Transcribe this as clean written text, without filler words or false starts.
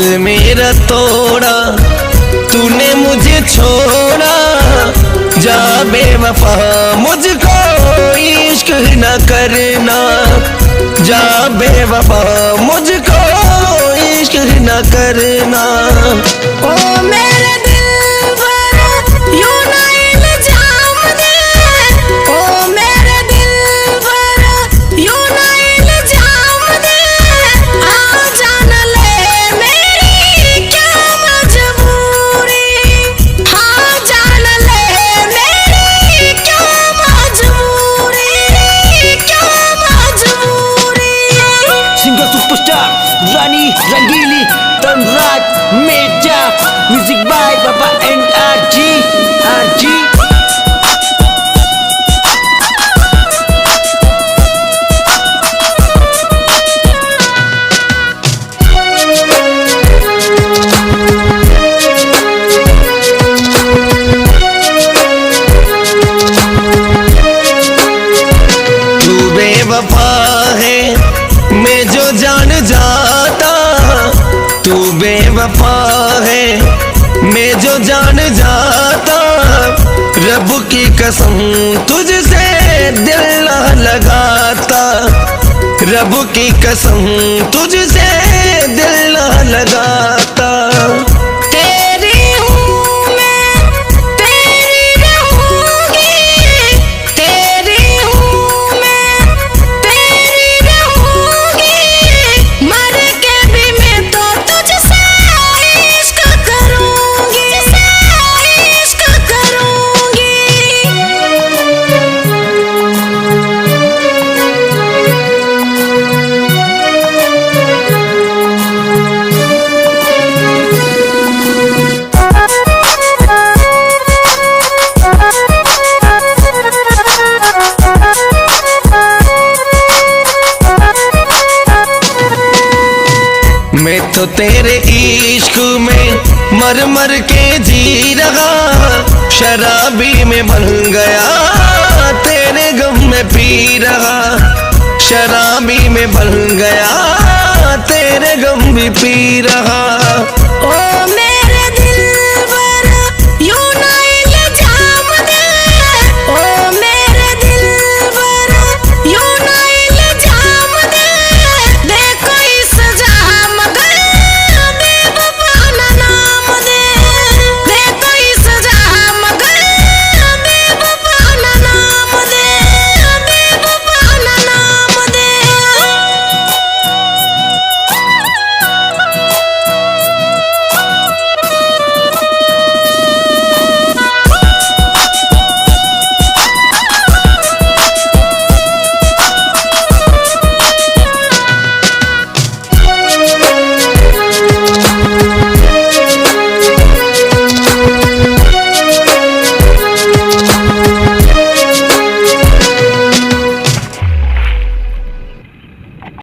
दिल मेरा तोड़ा, तूने मुझे छोड़ा। जा बेवफा मुझको इश्क न करना, जा बेवफा मुझको इश्क न करना। ओ मेरे दिलबरा यूं ना इल्जाम दे, ओ मेरे दिलबरा यूं ना इल्जाम दे। आ जान ले मेरी क्या मजबूरी, हाँ जान ले मेरी क्या मजबूरी, क्या मजबूरी। Singer superstar Rani Rangili Tanraj Meja, music by Baba 𝑛𝑎𝑔𝑔 RG. तू बेवफा है मैं जो जान जाता, तू बेवफा है मैं जो जान जाता। रब की कसम तुझसे दिल ना लगाता, रब की कसम तुझसे दिल ना लगाता। तेरी हूँ मैं, तेरी रहूंगी, तेरी हूँ मैं, तेरी रहूंगी। मर के भी मैं तो तुझसे इश्क करूंगी, इश्क करूंगी। मैं तो तेरे इश्क में मर मर के जी रहा, शराबी में बन गया तेरे गम में पी रहा। शराबी में बन गया तेरे गम भी पी रहा।